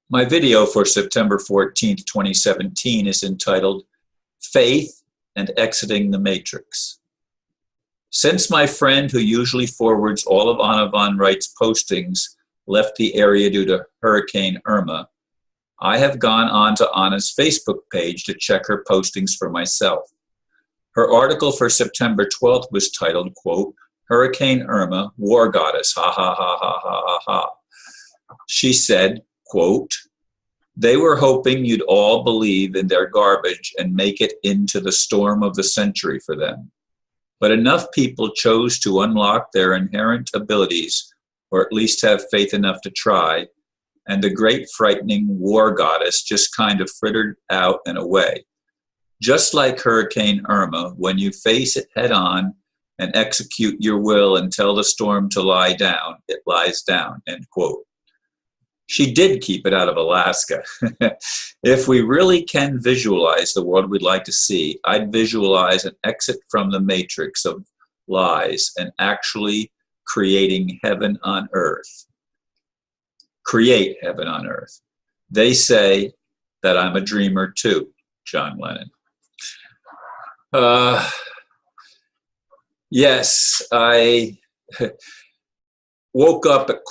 My video for September 14th, 2017 is entitled Faith and Exiting the Matrix. Since my friend who usually forwards all of Anna von Reit's postings left the area due to Hurricane Irma, I have gone on to Anna's Facebook page to check her postings for myself. Her article for September 12th was titled, quote, Hurricane Irma, War Goddess, ha ha ha ha ha ha ha. She said, quote, they were hoping you'd all believe in their garbage and make it into the storm of the century for them. But enough people chose to unlock their inherent abilities, or at least have faith enough to try, and the great frightening war goddess just kind of frittered out and away. Just like Hurricane Irma, when you face it head on and execute your will and tell the storm to lie down, it lies down, end quote. She did keep it out of Alaska. If we really can visualize the world we'd like to see, I'd visualize an exit from the matrix of lies and actually creating heaven on earth. Create heaven on earth. They say that I'm a dreamer too, John Lennon. Yes, I woke up at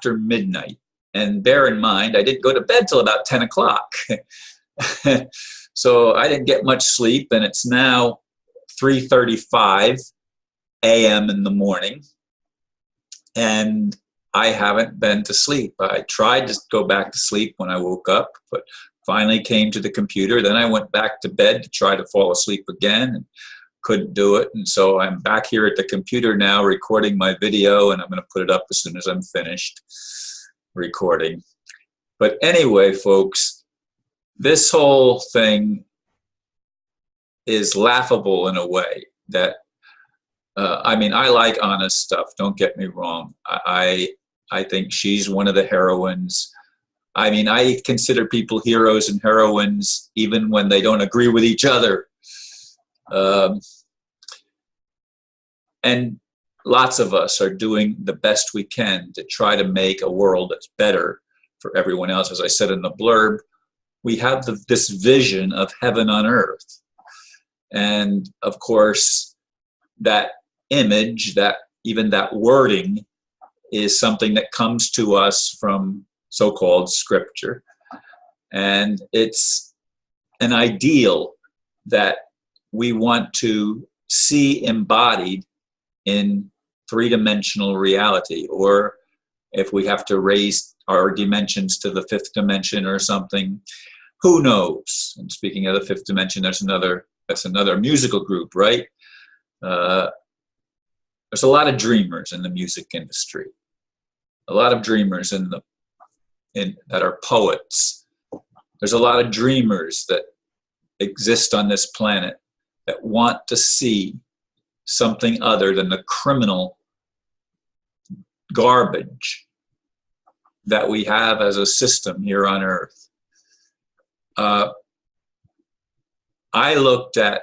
midnight. And bear in mind, I didn't go to bed till about 10 o'clock. So I didn't get much sleep, and it's now 3:35 a.m. in the morning, and I haven't been to sleep. I tried to go back to sleep when I woke up, but finally came to the computer. Then I went back to bed to try to fall asleep again and couldn't do it. And so I'm back here at the computer now recording my video, and I'm going to put it up as soon as I'm finished recording. But anyway, folks, this whole thing is laughable in a way that, I mean, I like Anna's stuff, don't get me wrong. I think she's one of the heroines. I mean, I consider people heroes and heroines even when they don't agree with each other. And lots of us are doing the best we can to try to make a world that's better for everyone else. As I said in the blurb, we have this vision of heaven on earth. And of course, that image, even that wording, is something that comes to us from so-called scripture. And it's an ideal that we want to see embodied in three-dimensional reality, or if we have to raise our dimensions to the fifth dimension or something, who knows? And speaking of the fifth dimension, that's another musical group, right? There's a lot of dreamers in the music industry, a lot of dreamers that are poets. There's a lot of dreamers that exist on this planet that want to see something other than the criminal garbage that we have as a system here on earth. I looked at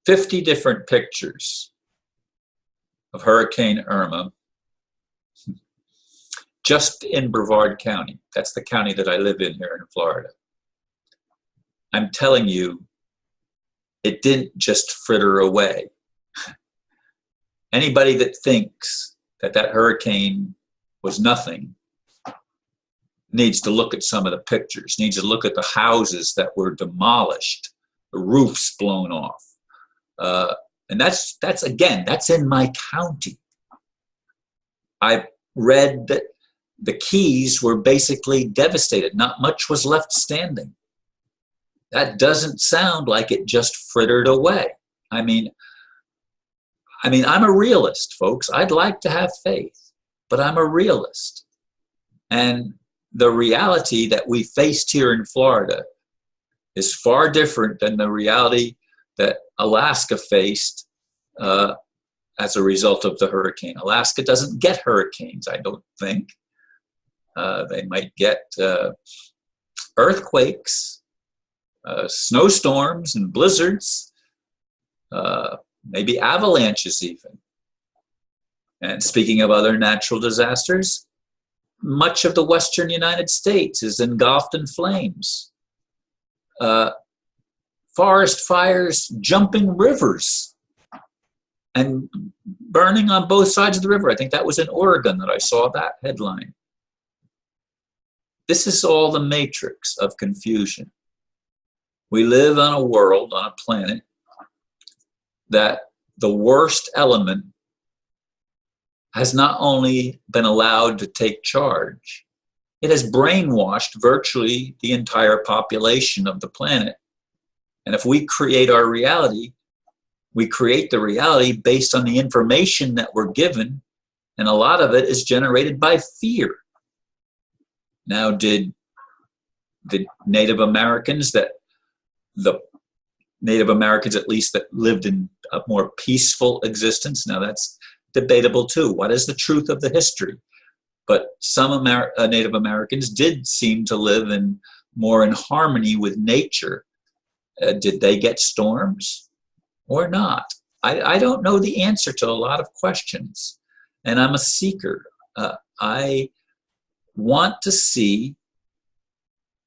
50 different pictures of Hurricane Irma just in Brevard County. That's the county that I live in here in Florida. I'm telling you, it didn't just fritter away. Anybody that thinks that hurricane was nothing needs to look at some of the pictures, needs to look at the houses that were demolished, the roofs blown off. And that's in my county. I read that the Keys were basically devastated. Not much was left standing. That doesn't sound like it just frittered away. I mean, I'm a realist, folks. I'd like to have faith, but I'm a realist. And the reality that we faced here in Florida is far different than the reality that Alaska faced as a result of the hurricane. Alaska doesn't get hurricanes, I don't think. They might get earthquakes, snowstorms and blizzards, maybe avalanches even. And speaking of other natural disasters, much of the western United States is engulfed in flames. Forest fires jumping rivers and burning on both sides of the river. I think that was in Oregon that I saw that headline. This is all the matrix of confusion. We live on a world, on a planet, that the worst element has not only been allowed to take charge, it has brainwashed virtually the entire population of the planet. And if we create our reality, we create the reality based on the information that we're given, and a lot of it is generated by fear. Now, did the Native Americans at least that lived in a more peaceful existence? Now that's debatable too. What is the truth of the history? But some Native Americans did seem to live more in harmony with nature. Did they get storms or not? I don't know the answer to a lot of questions, and I'm a seeker. I want to see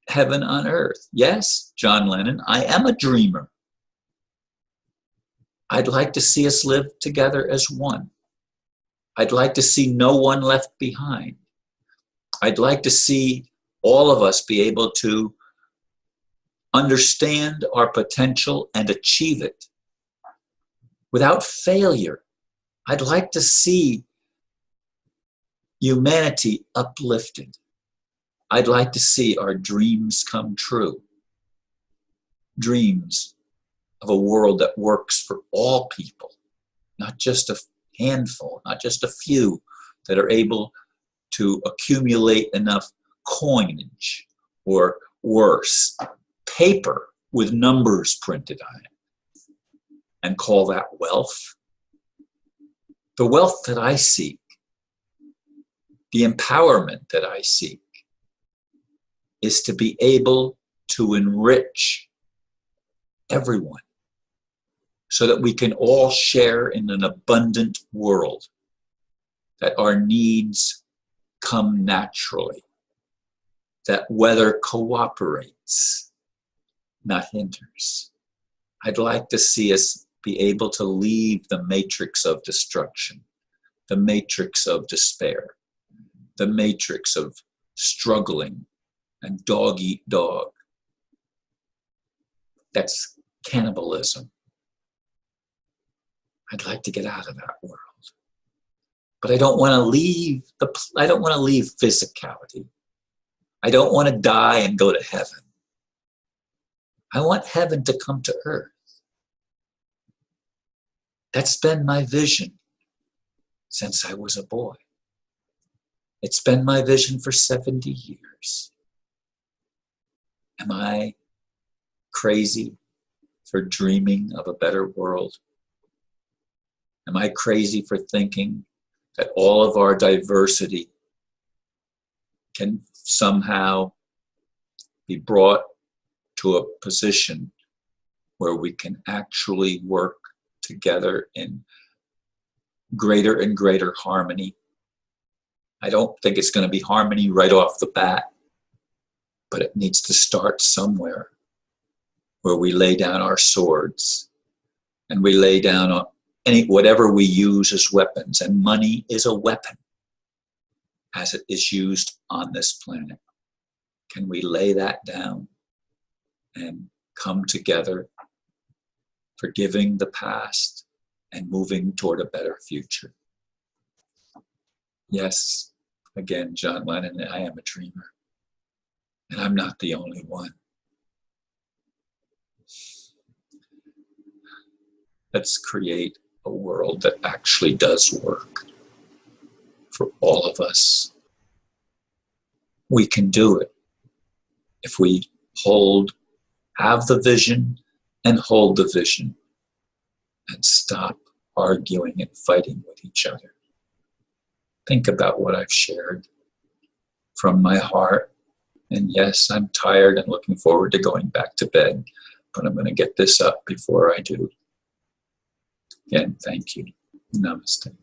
heaven on earth. Yes, John Lennon, I am a dreamer. I'd like to see us live together as one. I'd like to see no one left behind. I'd like to see all of us be able to understand our potential and achieve it without failure. I'd like to see humanity uplifted. I'd like to see our dreams come true. Dreams of a world that works for all people, not just a handful, not just a few that are able to accumulate enough coinage, or worse, paper with numbers printed on it, and call that wealth. The wealth that I seek, the empowerment that I seek, is to be able to enrich everyone so that we can all share in an abundant world, that our needs come naturally, that weather cooperates, not hinders. I'd like to see us be able to leave the matrix of destruction, the matrix of despair, the matrix of struggling and dog eat dog. That's cannibalism. I'd like to get out of that world. But I don't want to leave physicality. I don't want to die and go to heaven. I want heaven to come to earth. That's been my vision since I was a boy. It's been my vision for 70 years. Am I crazy for dreaming of a better world? Am I crazy for thinking that all of our diversity can somehow be brought to a position where we can actually work together in greater and greater harmony? I don't think it's going to be harmony right off the bat, but it needs to start somewhere where we lay down our swords and we lay down whatever we use as weapons. And money is a weapon as it is used on this planet. Can we lay that down and come together, forgiving the past and moving toward a better future? Yes, again, John Lennon, I am a dreamer. And I'm not the only one. Let's create a world that actually does work for all of us. We can do it if we have the vision and hold the vision and stop arguing and fighting with each other. Think about what I've shared from my heart. And yes, I'm tired and looking forward to going back to bed, but I'm going to get this up before I do. Again, thank you. Namaste.